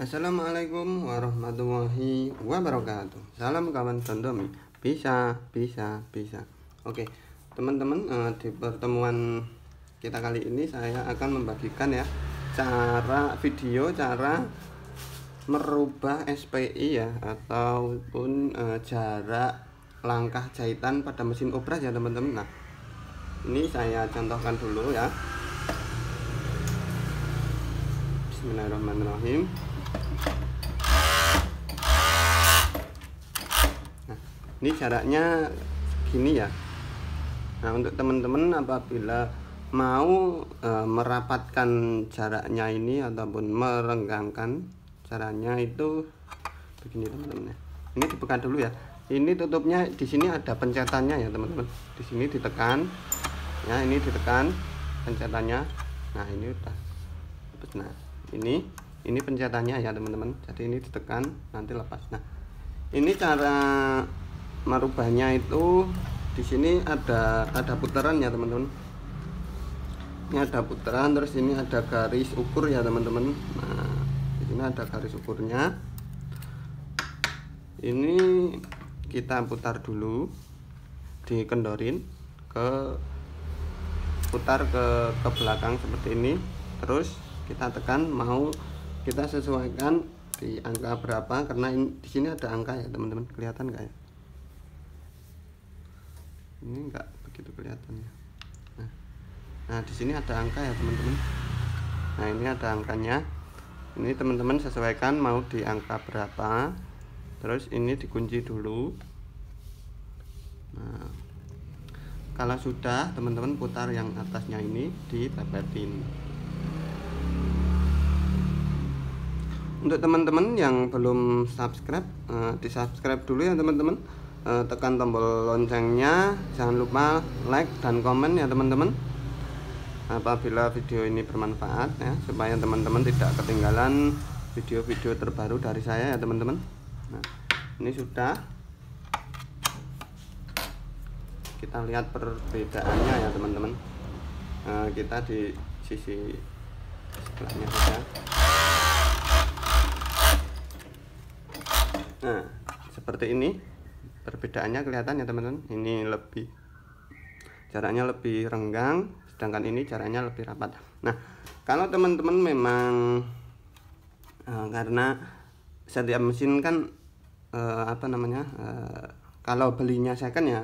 Assalamualaikum warahmatullahi wabarakatuh. Salam kawan Dondomi. Bisa. Oke, teman-teman, di pertemuan kita kali ini saya akan membagikan ya cara merubah SPI ya, ataupun jarak langkah jahitan pada mesin obras ya teman-teman. Nah, ini saya contohkan dulu ya. Bismillahirrahmanirrahim. Nah, ini jaraknya gini ya. Nah, untuk teman-teman apabila mau merapatkan jaraknya ini ataupun merenggangkan caranya itu begini teman-teman ya. Ini dibuka dulu ya. Ini tutupnya di sini ada pencetannya ya teman-teman. Di sini ditekan. Ya, ini ditekan pencetannya. Nah, ini udah. Nah, ini pencetannya ya teman-teman. Jadi ini ditekan, nanti lepas. Nah, ini cara merubahnya itu di sini ada putaran ya teman-teman. Ini ada putaran, terus ini ada garis ukur ya teman-teman. Nah, di sini ada garis ukurnya. Ini kita putar dulu, dikendorin putar ke belakang seperti ini. Terus kita tekan, mau kita sesuaikan di angka berapa, karena di sini ada angka ya teman-teman. Kelihatan nggak ya? Ini nggak begitu kelihatan ya. Nah, di sini ada angka ya teman-teman. Nah, ini ada angkanya. Ini teman-teman sesuaikan mau di angka berapa. Terus ini dikunci dulu. Nah, kalau sudah teman-teman putar yang atasnya ini, dipepetin. Untuk teman-teman yang belum subscribe, di subscribe dulu ya teman-teman. Tekan tombol loncengnya, jangan lupa like dan komen ya teman-teman, apabila video ini bermanfaat ya, supaya teman-teman tidak ketinggalan video-video terbaru dari saya ya teman-teman. Nah, ini sudah. Kita lihat perbedaannya ya teman-teman. Kita di sisi sebelahnya saja. Nah, seperti ini perbedaannya kelihatan ya teman-teman. Ini jaraknya lebih renggang, sedangkan ini jaraknya lebih rapat. Nah, kalau teman-teman memang karena setiap mesin kan kalau belinya second ya,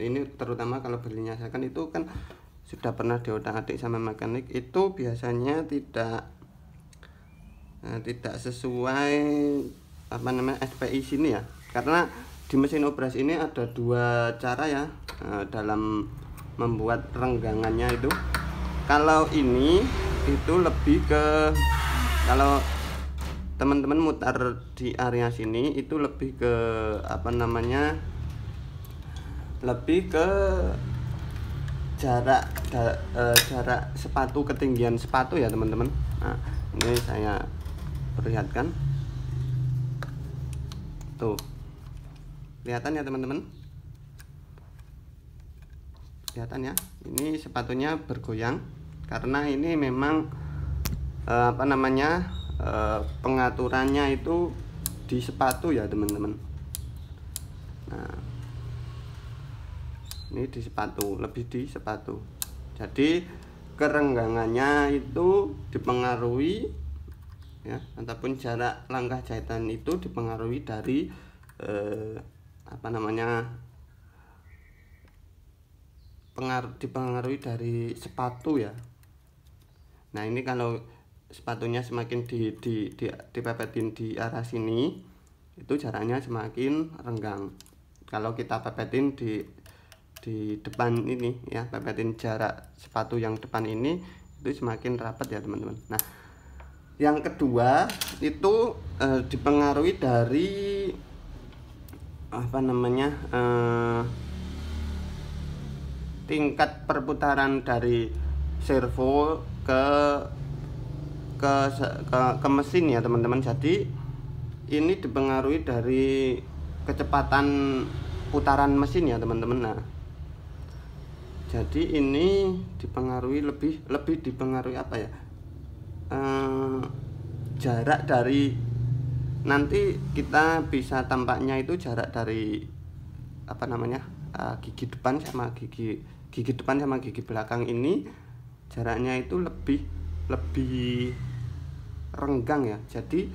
ini terutama kalau belinya second itu kan sudah pernah diotak-atik sama mekanik, itu biasanya tidak sesuai SPI sini ya, karena di mesin obras ini ada dua cara ya dalam membuat renggangannya itu. Kalau ini itu lebih ke, kalau teman-teman mutar di area sini itu lebih ke lebih ke jarak sepatu, ketinggian sepatu ya teman-teman. Nah, ini saya perlihatkan tuh, kelihatan ya teman-teman, kelihatan ya. Ini sepatunya bergoyang karena ini memang pengaturannya itu di sepatu ya teman-teman. Nah, ini di sepatu, lebih di sepatu. Jadi kerenggangannya itu dipengaruhi ya, ataupun jarak langkah jahitan itu dipengaruhi dari dipengaruhi dari sepatu ya. Nah, ini kalau sepatunya semakin dipepetin di arah sini, itu jaraknya semakin renggang. Kalau kita pepetin di depan ini ya, pepetin jarak sepatu yang depan ini, itu semakin rapat ya teman-teman. Nah, yang kedua itu dipengaruhi dari tingkat perputaran dari servo ke mesin ya teman-teman. Jadi ini dipengaruhi dari kecepatan putaran mesin ya teman-teman. Nah, jadi ini dipengaruhi lebih dipengaruhi jarak dari nanti kita bisa tampaknya itu jarak dari apa namanya, gigi depan sama gigi depan sama gigi belakang ini jaraknya itu lebih renggang ya. Jadi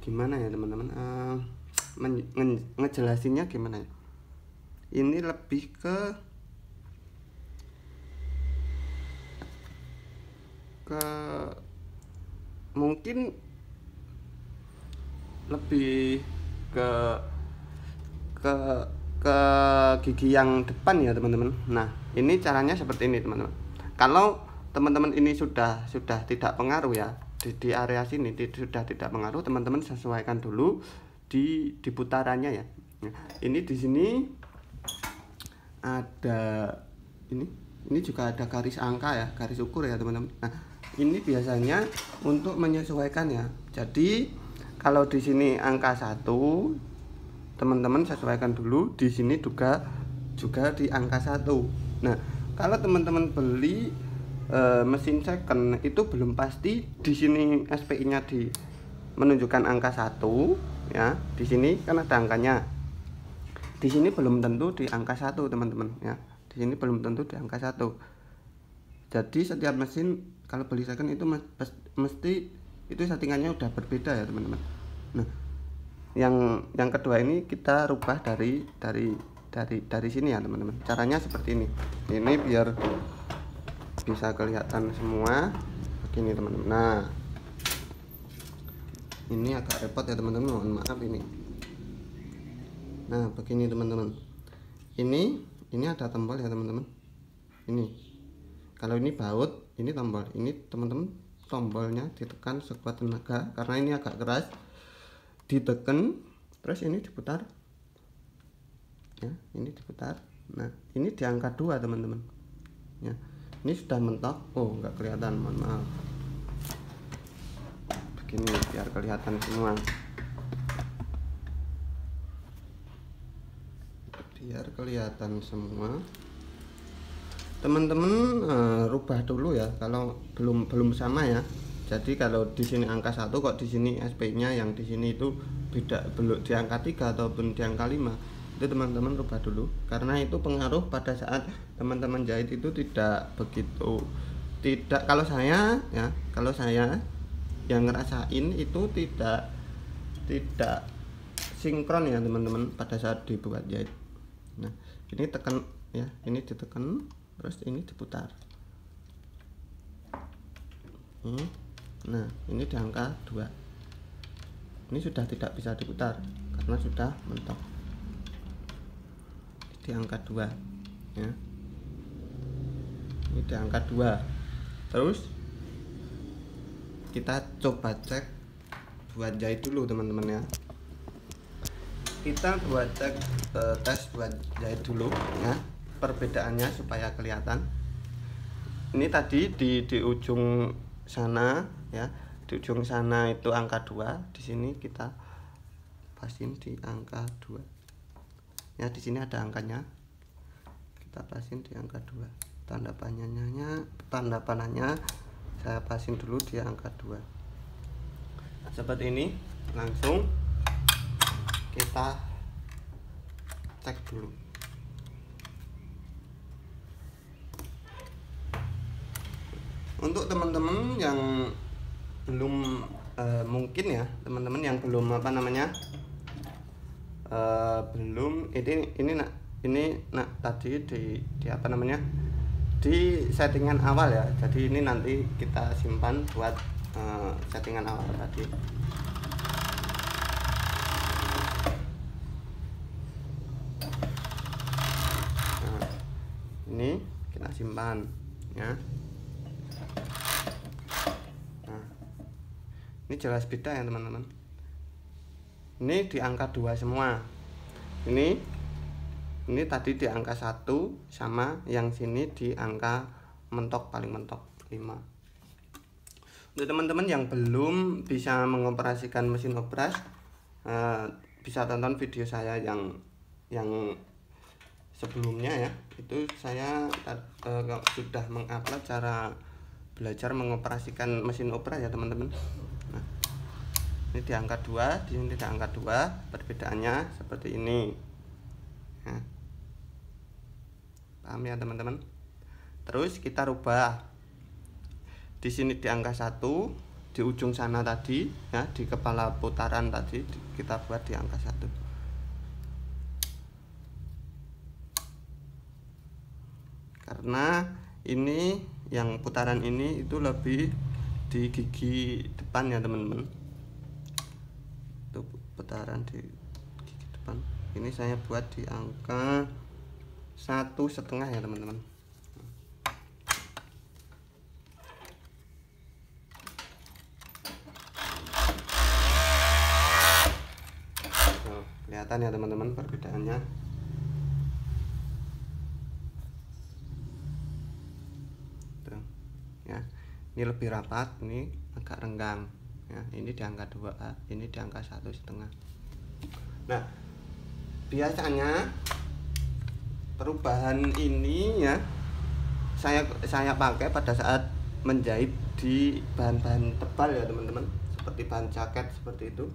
gimana ya teman-teman, ngejelasinnya gimana ya, ini lebih ke mungkin lebih ke gigi yang depan ya teman-teman. Nah ini caranya seperti ini teman-teman. Kalau teman-teman ini sudah tidak pengaruh ya di area sini, sudah tidak pengaruh, teman-teman sesuaikan dulu di putarannya ya. Nah, ini di sini ada ini juga ada garis angka ya, garis ukur ya teman-teman. Nah ini biasanya untuk menyesuaikan ya. Jadi kalau di sini angka 1, teman-teman sesuaikan dulu di sini juga di angka 1. Nah kalau teman-teman beli mesin second itu belum pasti di sini SPI-nya menunjukkan angka 1 ya. Di sini kan ada angkanya. Di sini belum tentu di angka 1 teman-teman ya. Di sini belum tentu di angka 1. Jadi setiap mesin kalau beli second itu mesti itu settingannya udah berbeda ya teman-teman. Nah, yang kedua ini kita rubah dari sini ya teman-teman. Caranya seperti ini. Ini biar bisa kelihatan semua begini teman-teman. Nah ini agak repot ya teman-teman, mohon maaf ini. Nah begini teman-teman, ini ada tombol ya teman-teman. Ini kalau ini baut, ini tombol, ini teman-teman tombolnya ditekan sekuat tenaga karena ini agak keras, ditekan terus ini diputar ya, ini diputar. Nah ini di angka 2 teman-teman ya. Ini sudah mentok. Oh nggak kelihatan, mohon maaf. Begini biar kelihatan semua, teman-teman. Rubah dulu ya kalau belum sama ya. Jadi kalau di sini angka 1 kok di sini SPI-nya yang di sini itu beda, belum di angka 3 ataupun di angka 5, itu teman-teman rubah dulu karena itu pengaruh pada saat teman-teman jahit itu tidak begitu, tidak, kalau saya yang ngerasain itu tidak sinkron ya teman-teman pada saat dibuat jahit. Nah ini tekan ya, ini ditekan terus ini diputar. Nah ini di angka 2, ini sudah tidak bisa diputar karena sudah mentok di angka 2 ya. Ini di angka 2. Terus kita coba cek buat jahit dulu teman-teman ya. Kita buat cek tes buat jahit dulu ya, perbedaannya supaya kelihatan. Ini tadi di ujung sana ya, di ujung sana itu angka 2, di sini kita pasin di angka 2 ya. Di sini ada angkanya, kita pasin di angka 2. Tanda panahnya saya pasin dulu di angka 2 seperti ini. Langsung kita cek dulu. Untuk teman-teman yang belum mungkin ya, teman-teman yang belum apa namanya, belum ini tadi di apa namanya, di settingan awal ya. Jadi ini nanti kita simpan buat settingan awal tadi. Nah, ini kita simpan ya. Nah, ini jelas beda ya teman-teman. Ini di angka 2 semua. Ini tadi di angka 1 sama yang sini di angka mentok, paling mentok 5. Untuk teman-teman yang belum bisa mengoperasikan mesin obras, bisa tonton video saya yang sebelumnya ya. Itu saya sudah mengupload cara belajar mengoperasikan mesin obras ya teman-teman. Nah, Ini di angka 2, di sini di angka 2, perbedaannya seperti ini ya. Paham ya teman-teman? Terus kita rubah di sini di angka 1, di ujung sana tadi ya, di kepala putaran tadi kita buat di angka 1. Karena ini yang putaran ini itu lebih di gigi depan ya teman-teman. Itu putaran di gigi depan. Ini saya buat di angka 1,5 ya teman-teman. Kelihatan ya teman-teman perbedaannya. Tuh, ya. Ini lebih rapat, ini agak renggang ya. Ini di angka 2A, ini di angka 1,5. Nah, biasanya perubahan ini ya saya pakai pada saat menjahit di bahan-bahan tebal ya teman-teman, seperti bahan jaket seperti itu.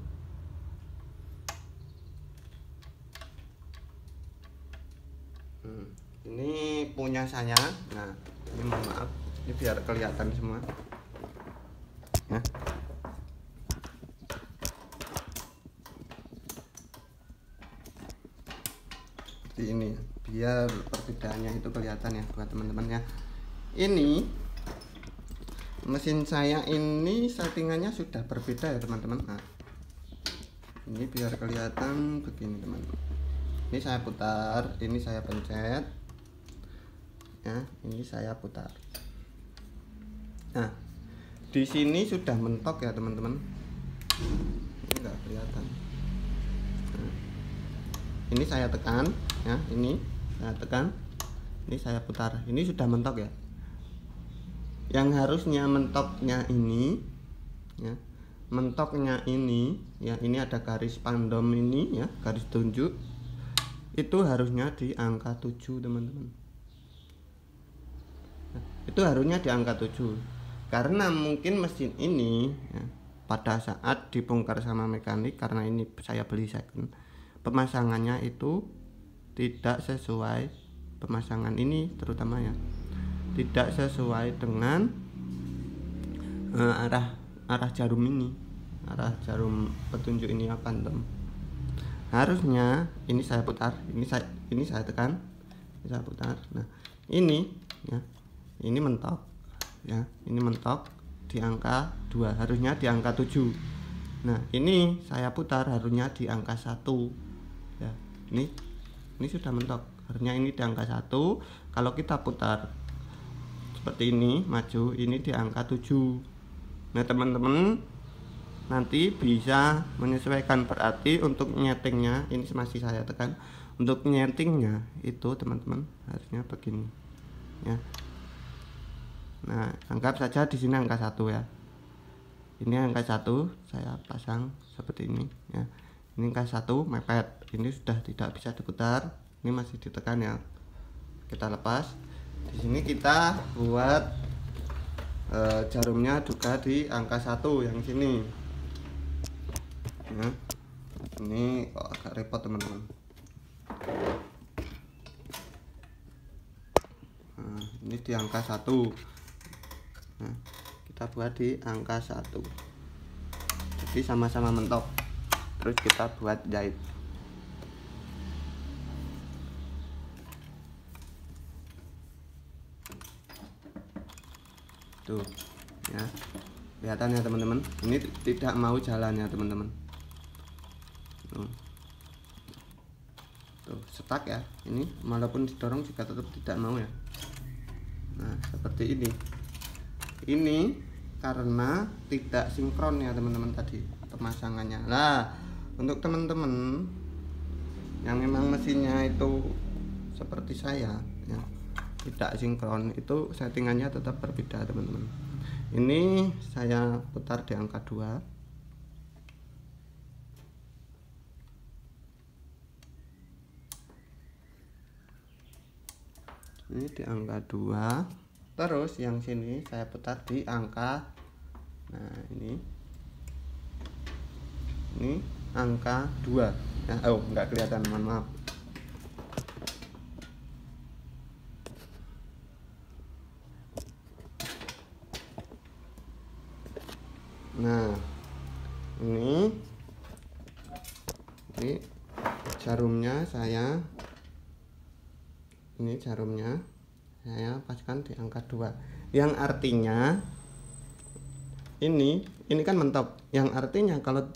Ini punya saya. Nah, ini mohon maaf, ini biar kelihatan semua ya. Seperti ini biar perbedaannya itu kelihatan ya buat teman-teman ya. Ini mesin saya ini settingannya sudah berbeda ya teman-teman. Nah, ini biar kelihatan begini teman-teman. Ini saya putar, ini saya pencet ya, ini saya putar. Nah, di sini sudah mentok ya teman-teman. Ini enggak kelihatan. Nah, ini saya tekan ya, ini saya tekan, ini saya putar, ini sudah mentok ya. Yang harusnya mentoknya ini ya, mentoknya ini ya, ini ada garis pandom ini ya, garis tunjuk, itu harusnya di angka 7 teman-teman. Itu harusnya di angka 7 karena mungkin mesin ini ya, pada saat dibongkar sama mekanik, karena ini saya beli second, pemasangannya itu tidak sesuai, pemasangan ini terutama ya tidak sesuai dengan arah jarum ini, arah jarum petunjuk ini apa teman. Harusnya ini saya putar, ini saya tekan, ini saya putar. Nah, ini ya, ini mentok ya, ini mentok di angka 2, harusnya di angka 7. Nah, ini saya putar harusnya di angka 1 ya. Ini sudah mentok, harusnya ini di angka 1. Kalau kita putar seperti ini maju, ini di angka 7. Nah teman-teman nanti bisa menyesuaikan, berarti untuk nyetingnya ini masih saya tekan, untuk nyetingnya itu teman-teman harusnya begini ya. Nah, anggap saja di sini angka 1 ya. Ini angka 1 saya pasang seperti ini ya. Ini angka 1 mepet, ini sudah tidak bisa diputar, ini masih ditekan ya. Kita lepas. Di sini kita buat jarumnya juga di angka 1 yang sini. Ya. Ini kok agak repot teman-teman. Nah, ini di angka 1. Nah, kita buat di angka 1. Jadi sama-sama mentok. Terus kita buat jahit. Tuh ya, kelihatan ya teman-teman, ini tidak mau jalan ya teman-teman. Tuh stuck ya, ini walaupun didorong juga tetap tidak mau ya. Nah seperti ini karena tidak sinkron ya teman-teman tadi pemasangannya. Nah untuk teman-teman yang memang mesinnya itu seperti saya ya, tidak sinkron, itu settingannya tetap berbeda teman-teman. Ini saya putar di angka 2. Ini di angka 2. Terus yang sini saya putar di angka, nah ini Ini angka 2 ya. Oh, nggak kelihatan, mohon maaf. Nah, ini jarumnya saya paskan di angka 2, yang artinya ini kan mentok, yang artinya kalau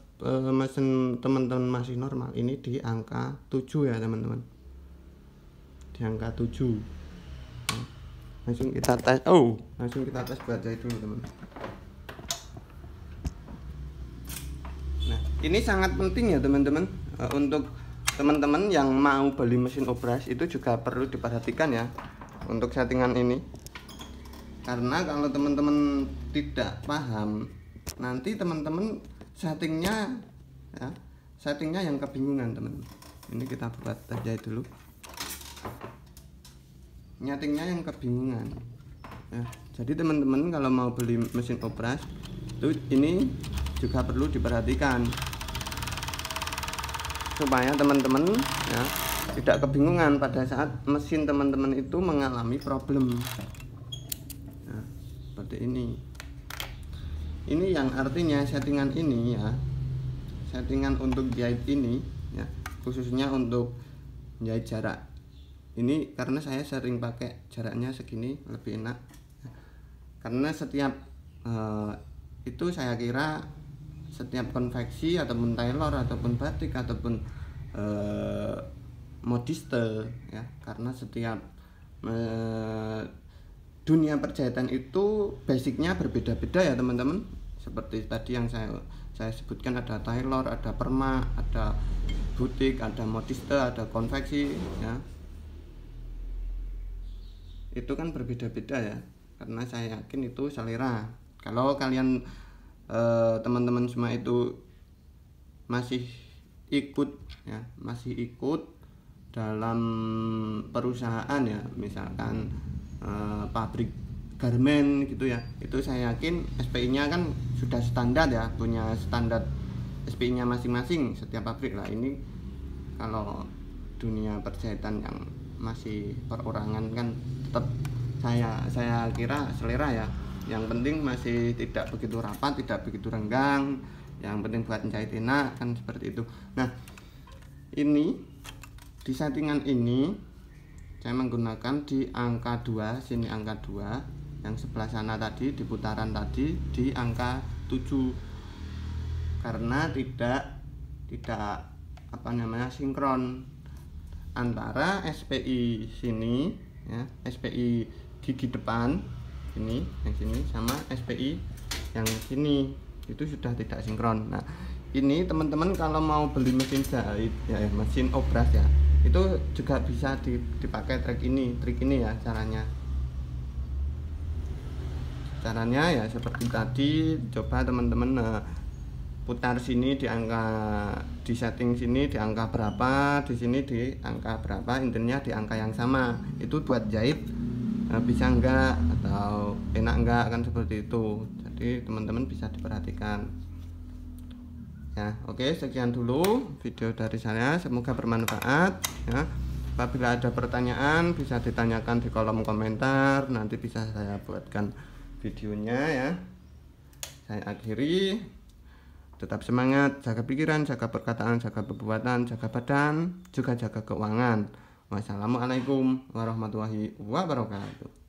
mesin teman-teman masih normal ini di angka 7 ya teman-teman, di angka 7. Nah, langsung kita tes buat jahit dulu teman. Nah, ini sangat penting ya teman-teman, untuk teman-teman yang mau beli mesin obras itu juga perlu diperhatikan ya untuk settingan ini, karena kalau teman-teman tidak paham nanti teman-teman settingnya yang kebingungan teman-teman. Ini kita buat jahit dulu, nyetingnya yang kebingungan ya. Jadi teman-teman kalau mau beli mesin obras itu ini juga perlu diperhatikan supaya teman-teman ya tidak kebingungan pada saat mesin teman-teman itu mengalami problem. Nah, seperti ini yang artinya settingan ini ya, settingan untuk jahit ini ya, khususnya untuk jahit jarak ini, karena saya sering pakai jaraknya segini lebih enak ya. Karena setiap itu saya kira setiap konveksi ataupun tailor ataupun batik ataupun modiste ya, karena setiap dunia perjahitan itu basicnya berbeda-beda ya teman-teman. Seperti tadi yang saya sebutkan, ada tailor, ada perma, ada butik, ada modiste, ada konveksi ya, itu kan berbeda-beda ya, karena saya yakin itu selera. Kalau kalian teman-teman semua itu masih ikut dalam perusahaan ya, misalkan pabrik garmen gitu ya, itu saya yakin SPI-nya kan sudah standar ya, punya standar SPI-nya masing-masing setiap pabrik lah. Ini kalau dunia perjahitan yang masih perorangan kan tetap saya kira selera ya. Yang penting masih tidak begitu rapat, tidak begitu renggang, yang penting buat menjahit enak kan, seperti itu. Nah, ini di settingan ini saya menggunakan di angka 2, sini angka 2, yang sebelah sana tadi di putaran tadi di angka 7, karena tidak sinkron antara SPI sini ya, SPI gigi depan ini yang sini sama SPI yang sini, itu sudah tidak sinkron. Nah, ini teman-teman kalau mau beli mesin jahit ya, mesin obras ya, itu juga bisa dipakai trik ini ya caranya ya seperti tadi. Coba teman-teman putar sini di setting sini di angka berapa, di sini di angka berapa, intinya di angka yang sama. Itu buat jahit bisa enggak atau enak enggak kan, seperti itu. Jadi teman-teman bisa diperhatikan ya. Oke, sekian dulu video dari saya, semoga bermanfaat ya. Apabila ada pertanyaan bisa ditanyakan di kolom komentar, nanti bisa saya buatkan videonya ya. Saya akhiri, tetap semangat, jaga pikiran, jaga perkataan, jaga perbuatan, jaga badan, juga jaga keuangan. Wassalamualaikum warahmatullahi wabarakatuh.